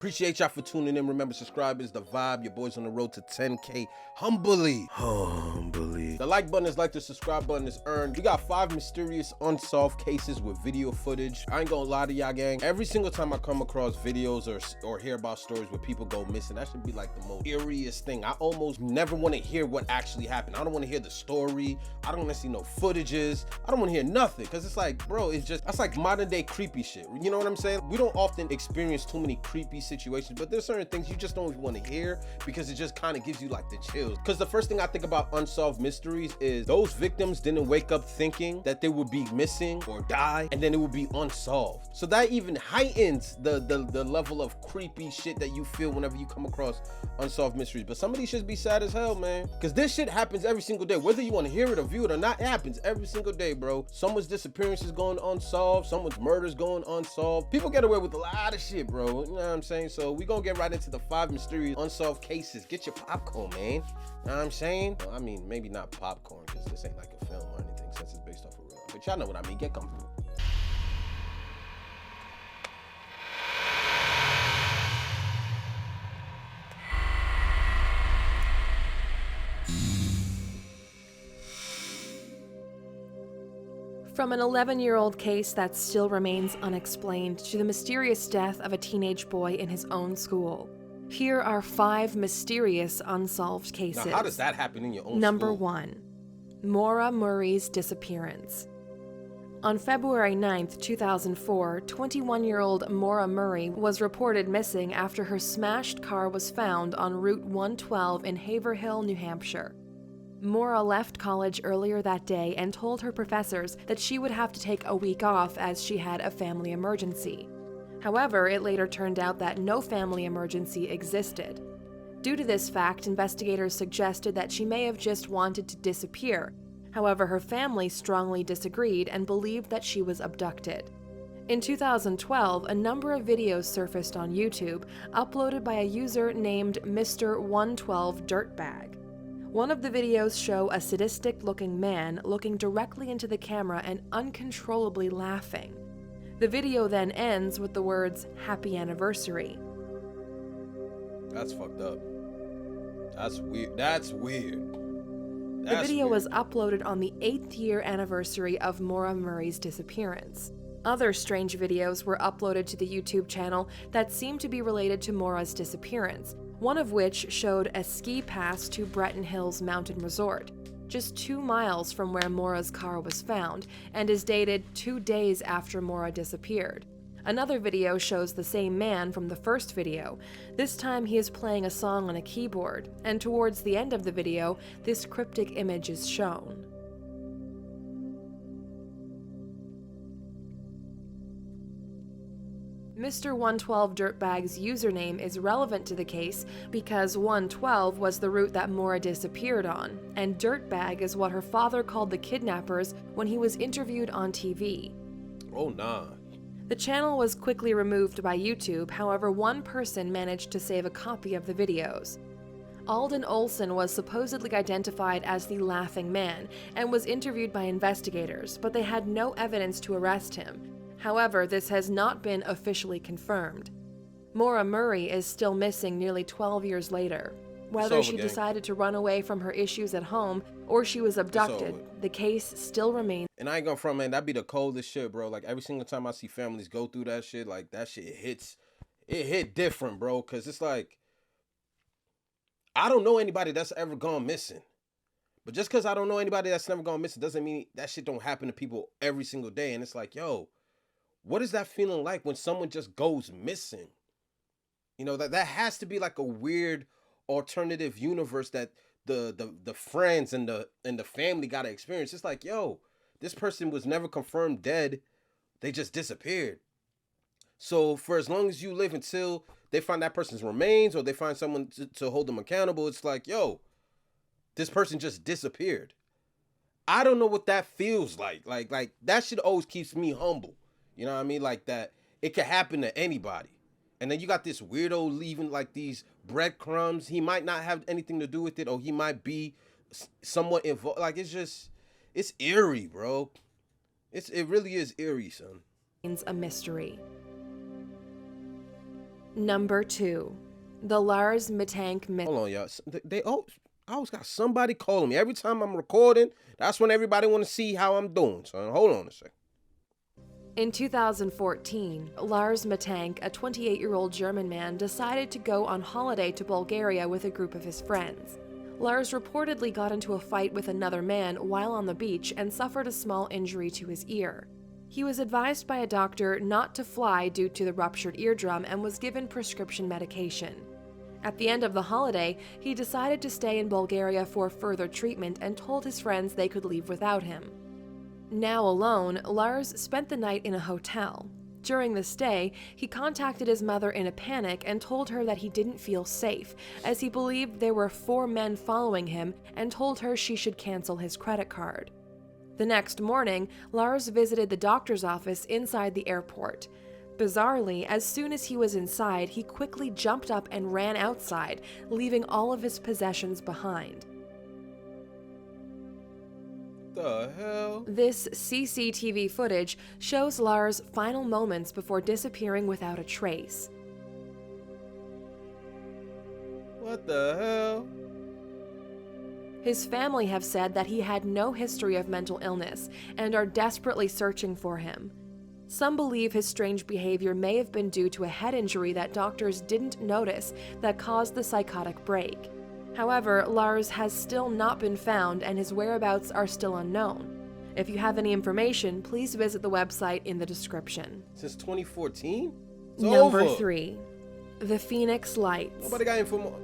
Appreciate y'all for tuning in. Remember, subscribe is the vibe. Your boy's on the road to 10K. Humbly. The like button is like, the subscribe button is earned. We got 5 mysterious unsolved cases with video footage. I ain't gonna lie to y'all, gang. Every single time I come across videos or hear about stories where people go missing, that should be like the most eeriest thing. I almost never want to hear what actually happened. I don't want to hear the story. I don't want to see no footages. I don't want to hear nothing, because it's like, bro, that's like modern day creepy shit. You know what I'm saying? We don't often experience too many creepy situations, but there's certain things you just don't even want to hear because it just kind of gives you like the chills. Because the first thing I think about unsolved mysteries is those victims didn't wake up thinking that they would be missing or die, and then it would be unsolved. So that even heightens the level of creepy shit that you feel whenever you come across unsolved mysteries. But some of these should be sad as hell, man, because this shit happens every single day. Whether you want to hear it or view it or not, it happens every single day, bro. Someone's disappearance is going unsolved. Someone's murder is going unsolved. People get away with a lot of shit, bro. You know what I'm saying? So we gonna get right into the 5 mysterious unsolved cases. Get your popcorn, man. You know what I'm saying? Well, I mean, maybe not popcorn, because this ain't like a film or anything since it's based off of real life. But y'all know what I mean. Get comfortable. From an 11-year-old case that still remains unexplained to the mysterious death of a teenage boy in his own school, here are 5 mysterious unsolved cases. Now, how does that happen in your own Number school? 1. MAURA Murray's disappearance. On February 9, 2004, 21-year-old MAURA Murray was reported missing after her smashed car was found on Route 112 in Haverhill, New Hampshire. MAURA left college earlier that day and told her professors that she would have to take a week off as she had a family emergency. However, it later turned out that no family emergency existed. Due to this fact, investigators suggested that she may have just wanted to disappear. However, her family strongly disagreed and believed that she was abducted. In 2012, a number of videos surfaced on YouTube, uploaded by a user named Mr. 112 Dirtbag. One of the videos show a sadistic-looking man looking directly into the camera and uncontrollably laughing. The video then ends with the words, "Happy Anniversary." That's fucked up. That's weird. That's weird. The video was uploaded on the 8th year anniversary of MAURA Murray's disappearance. Other strange videos were uploaded to the YouTube channel that seemed to be related to MAURA's disappearance, one of which showed a ski pass to Breton Hills Mountain Resort, just 2 miles from where MAURA's car was found, and is dated 2 days after MAURA disappeared. Another video shows the same man from the first video. This time he is playing a song on a keyboard, and towards the end of the video, this cryptic image is shown. Mr. 112 Dirtbag's username is relevant to the case because 112 was the route that MAURA disappeared on, and Dirtbag is what her father called the kidnappers when he was interviewed on TV. Oh, nah. The channel was quickly removed by YouTube, however, one person managed to save a copy of the videos. Alden Olson was supposedly identified as the Laughing Man and was interviewed by investigators, but they had no evidence to arrest him. However, this has not been officially confirmed. MAURA Murray is still missing nearly 12 years later. Whether she decided to run away from her issues at home or she was abducted, the case still remains. And I ain't going front, man, that'd be the coldest shit, bro. Like, every single time I see families go through that shit, like, that shit hit different, bro. Because it's like, I don't know anybody that's ever gone missing. But just because I don't know anybody that's never gone missing doesn't mean that shit don't happen to people every single day. And it's like, yo, what is that feeling like when someone just goes missing? You know, that has to be like a weird alternative universe that the friends and the family got to experience. It's like, yo, this person was never confirmed dead. They just disappeared. So for as long as you live until they find that person's remains or they find someone to hold them accountable, it's like, yo, this person just disappeared. I don't know what that feels like. Like that shit always keeps me humble. You know what I mean? Like that it could happen to anybody. And then you got this weirdo leaving like these breadcrumbs. He might not have anything to do with it, or he might be somewhat involved. Like, it's eerie, bro. It really is eerie, son. A mystery. Number 2. The LARS MITTANK mystery. Hold on, y'all. I always got somebody calling me. Every time I'm recording, that's when everybody want to see how I'm doing. So hold on a second. In 2014, Lars MITTANK, a 28-year-old German man, decided to go on holiday to Bulgaria with a group of his friends. Lars reportedly got into a fight with another man while on the beach and suffered a small injury to his ear. He was advised by a doctor not to fly due to the ruptured eardrum and was given prescription medication. At the end of the holiday, he decided to stay in Bulgaria for further treatment and told his friends they could leave without him. Now alone, Lars spent the night in a hotel. During the stay, he contacted his mother in a panic and told her that he didn't feel safe, as he believed there were 4 men following him, and told her she should cancel his credit card. The next morning, Lars visited the doctor's office inside the airport. Bizarrely, as soon as he was inside, he quickly jumped up and ran outside, leaving all of his possessions behind. The hell? This CCTV footage shows Lars' final moments before disappearing without a trace. What the hell? His family have said that he had no history of mental illness and are desperately searching for him. Some believe his strange behavior may have been due to a head injury that doctors didn't notice that caused the psychotic break. However, Lars has still not been found and his whereabouts are still unknown. If you have any information, please visit the website in the description. Since 2014? It's Number over. 3. The Phoenix Lights. Nobody got info.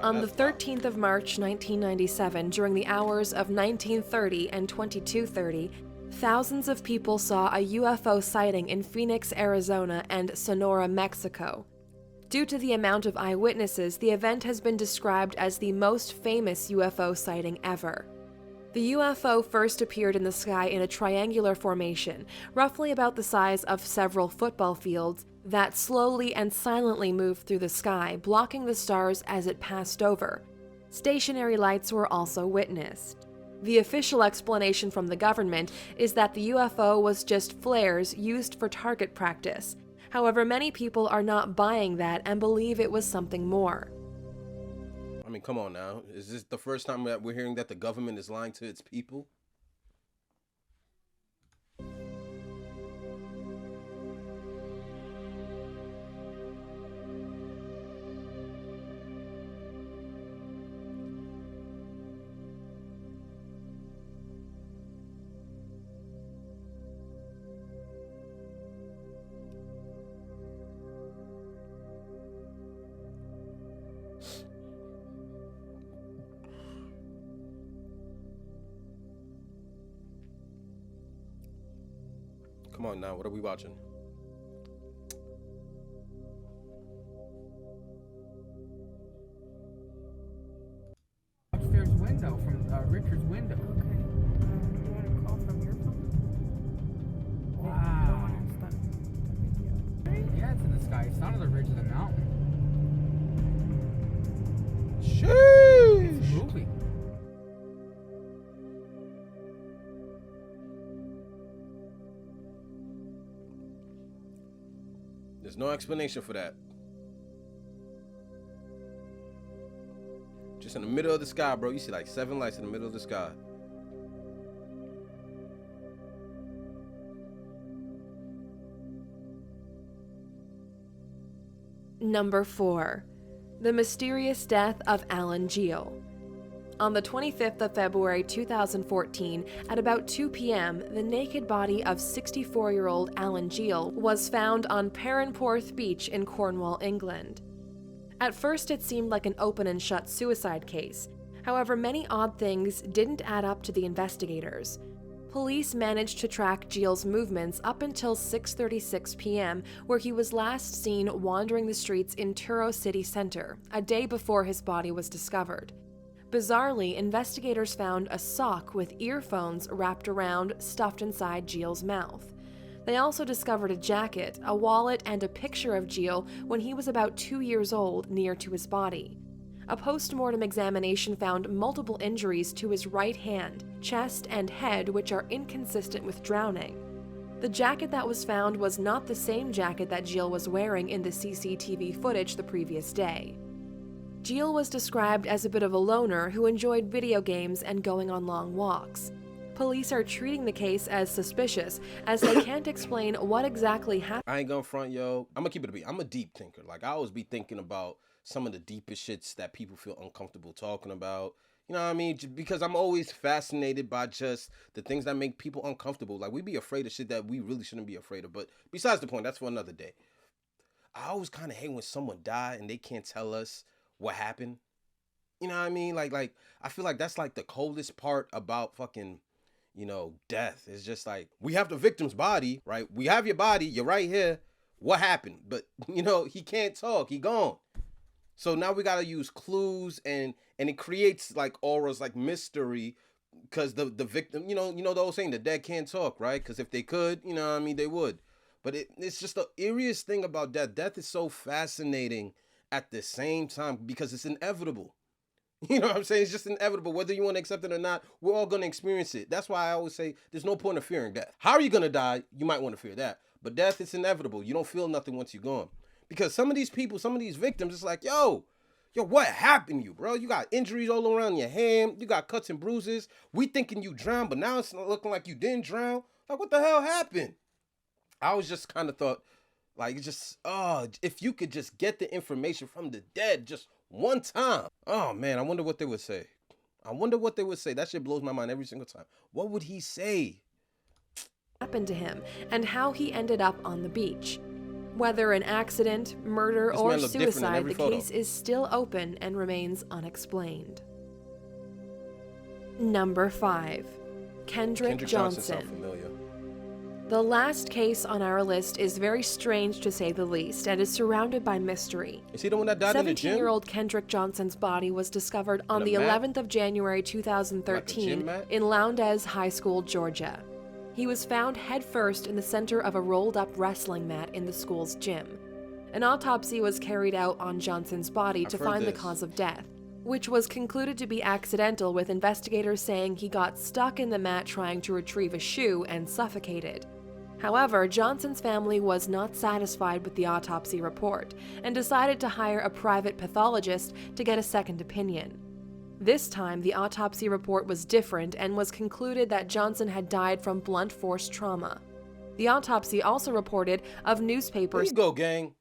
On the 13th of March 1997, during the hours of 19:30 and 22:30, thousands of people saw a UFO sighting in Phoenix, Arizona and Sonora, Mexico. Due to the amount of eyewitnesses, the event has been described as the most famous UFO sighting ever. The UFO first appeared in the sky in a triangular formation, roughly about the size of several football fields, that slowly and silently moved through the sky, blocking the stars as it passed over. Stationary lights were also witnessed. The official explanation from the government is that the UFO was just flares used for target practice. However, many people are not buying that and believe it was something more. I mean, come on now. Is this the first time that we're hearing that the government is lying to its people? Come on now, what are we watching? Upstairs window from Richard's window. Okay. You want to call from your phone? Wow. Video. Yeah, it's in the sky. It's not on the ridge of the mountain. It's Sheesh! moving. There's no explanation for that. Just in the middle of the sky, bro. You see like 7 lights in the middle of the sky. Number 4. The mysterious death of Alan JEAL. On the 25th of February 2014, at about 2 p.m., the naked body of 64-year-old Alan JEAL was found on Perranporth Beach in Cornwall, England. At first, it seemed like an open and shut suicide case. However, many odd things didn't add up to the investigators. Police managed to track JEAL's movements up until 6:36 p.m., where he was last seen wandering the streets in Truro city centre, a day before his body was discovered. Bizarrely, investigators found a sock with earphones wrapped around, stuffed inside JEAL's mouth. They also discovered a jacket, a wallet, and a picture of JEAL when he was about 2 years old near to his body. A post-mortem examination found multiple injuries to his right hand, chest, and head which are inconsistent with drowning. The jacket that was found was not the same jacket that JEAL was wearing in the CCTV footage the previous day. JEAL was described as a bit of a loner who enjoyed video games and going on long walks. Police are treating the case as suspicious, as they can't explain what exactly happened. I ain't gonna front, yo. I'm gonna keep it a beat. I'm a deep thinker. Like, I always be thinking about some of the deepest shits that people feel uncomfortable talking about. You know what I mean? Because I'm always fascinated by just the things that make people uncomfortable. Like, we be afraid of shit that we really shouldn't be afraid of. But besides the point, that's for another day. I always kind of hate when someone die and they can't tell us what happened. You know what I mean? Like I feel like that's like the coldest part about fucking, you know, death. It's just like, we have the victim's body, right? We have your body. You're right here. What happened? But, you know, he can't talk. He gone. So now we got to use clues, and it creates like auras, like mystery, because the victim, you know the old saying, the dead can't talk, right? Because if they could, you know what I mean, they would. But it's just the eeriest thing about death. Death is so fascinating at the same time because it's inevitable. You know what I'm saying? It's just inevitable. Whether you want to accept it or not, we're all going to experience it. That's why I always say there's no point of fearing death. How are you going to die? You might want to fear that. But death is inevitable. You don't feel nothing once you're gone. Because some of these people, some of these victims, it's like, yo, what happened to you, bro? You got injuries all around your hand. You got cuts and bruises. We thinking you drowned, but now it's not looking like you didn't drown. Like, what the hell happened? I was just kind of thought, like, just, if you could just get the information from the dead just one time. Oh, man, I wonder what they would say. I wonder what they would say. That shit blows my mind every single time. What would he say? Happened to him and how he ended up on the beach. Whether an accident, murder, or suicide, the case is still open and remains unexplained. Number 5. Kendrick Johnson. Sound familiar. The last case on our list is very strange to say the least and is surrounded by mystery. Is he the one that died in the gym? 17-year-old Kendrick Johnson's body was discovered on the 11th of January 2013 in Lowndes High School, Georgia. He was found headfirst in the center of a rolled-up wrestling mat in the school's gym. An autopsy was carried out on Johnson's body to find the cause of death, which was concluded to be accidental, with investigators saying he got stuck in the mat trying to retrieve a shoe and suffocated. However, Johnson's family was not satisfied with the autopsy report and decided to hire a private pathologist to get a second opinion. This time, the autopsy report was different and was concluded that Johnson had died from blunt force trauma. The autopsy also reported of newspapers. Here you go, gang.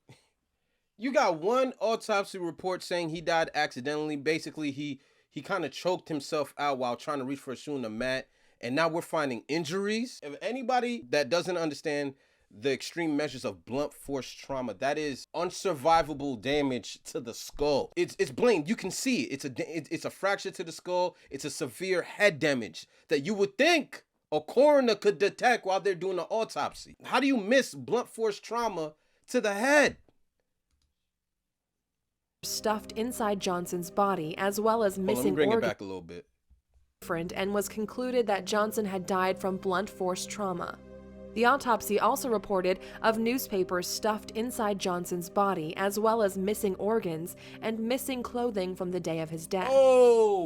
You got one autopsy report saying he died accidentally. Basically, he kind of choked himself out while trying to reach for a shoe in the mat. And now we're finding injuries. If anybody that doesn't understand the extreme measures of blunt force trauma, that is unsurvivable damage to the skull. It's blamed. You can see it. It's a fracture to the skull. It's a severe head damage that you would think a coroner could detect while they're doing an autopsy. How do you miss blunt force trauma to the head? Stuffed inside Johnson's body, as well as missing organs. Bring it back a little bit. And was concluded that Johnson had died from blunt force trauma. The autopsy also reported of newspapers stuffed inside Johnson's body, as well as missing organs and missing clothing from the day of his death.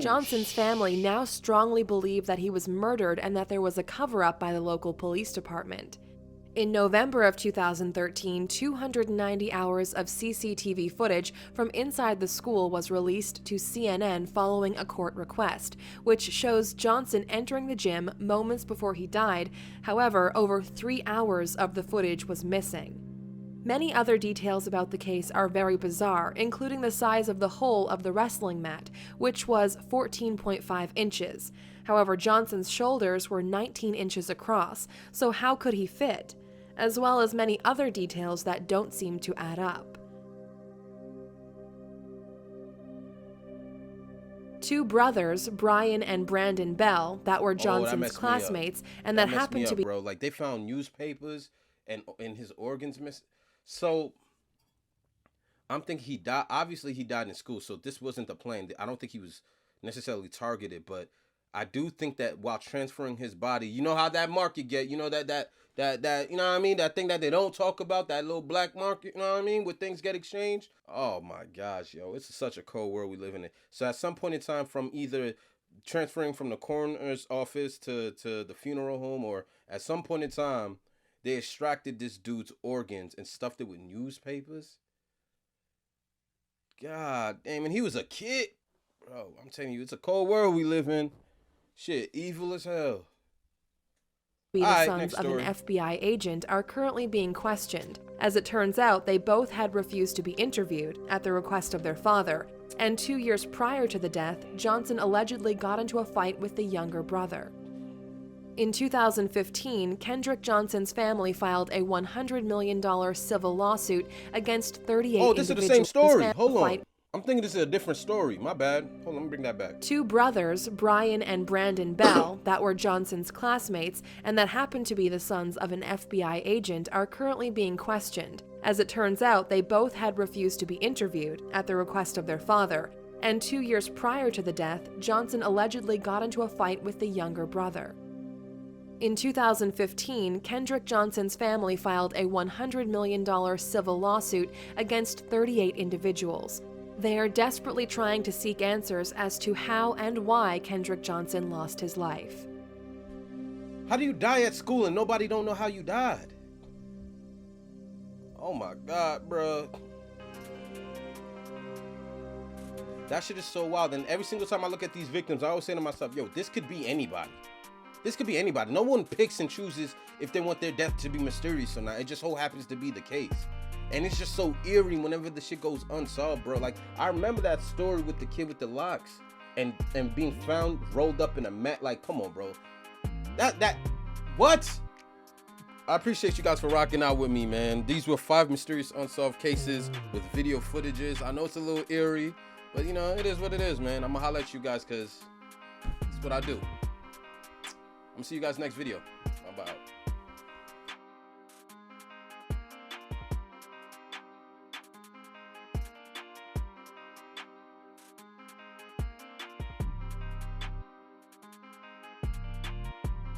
Johnson's family now strongly believe that he was murdered and that there was a cover-up by the local police department. In November of 2013, 290 hours of CCTV footage from inside the school was released to CNN following a court request, which shows Johnson entering the gym moments before he died. However, over 3 hours of the footage was missing. Many other details about the case are very bizarre, including the size of the hole of the wrestling mat, which was 14.5 inches. However, Johnson's shoulders were 19 inches across, so how could he fit? As well as many other details that don't seem to add up. Two brothers, Brian and Brandon Bell, that were Johnson's classmates, and that happened to be... Bro. Like, they found newspapers and his organs missing. So, I'm thinking he died. Obviously, he died in school, so this wasn't the plan. I don't think he was necessarily targeted, but I do think that while transferring his body, you know how that market get, you know, that you know what I mean? That thing that they don't talk about, that little black market, you know what I mean? Where things get exchanged. Oh my gosh, yo, it's such a cold world we live in. So at some point in time, from either transferring from the coroner's office to the funeral home, or at some point in time, they extracted this dude's organs and stuffed it with newspapers. God damn, and he was a kid. Bro, I'm telling you, it's a cold world we live in. Shit, evil as hell. The sons of an FBI agent are currently being questioned. As it turns out, they both had refused to be interviewed at the request of their father, and 2 years prior to the death, Johnson allegedly got into a fight with the younger brother. In 2015, Kendrick Johnson's family filed a $100 million civil lawsuit against 38 individuals. Oh, this is the same story. Hold on. I'm thinking this is a different story. My bad. Hold on, let me bring that back. Two brothers, Brian and Brandon Bell, that were Johnson's classmates and that happened to be the sons of an FBI agent, are currently being questioned. As it turns out, they both had refused to be interviewed at the request of their father, and 2 years prior to the death, Johnson allegedly got into a fight with the younger brother. In 2015, Kendrick Johnson's family filed a $100 million civil lawsuit against 38 individuals. They are desperately trying to seek answers as to how and why Kendrick Johnson lost his life. How do you die at school and nobody don't know how you died? Oh my God, bro. That shit is so wild. And every single time I look at these victims, I always say to myself, yo, this could be anybody. This could be anybody. No one picks and chooses if they want their death to be mysterious or not. It just so happens to be the case. And it's just so eerie whenever the shit goes unsolved, bro. Like, I remember that story with the kid with the locks and being found rolled up in a mat. Like, come on, bro. What? I appreciate you guys for rocking out with me, man. These were 5 mysterious unsolved cases with video footages. I know it's a little eerie, but you know, it is what it is, man. I'm gonna holler at you guys because it's what I do. I'm gonna see you guys next video. Bye-bye.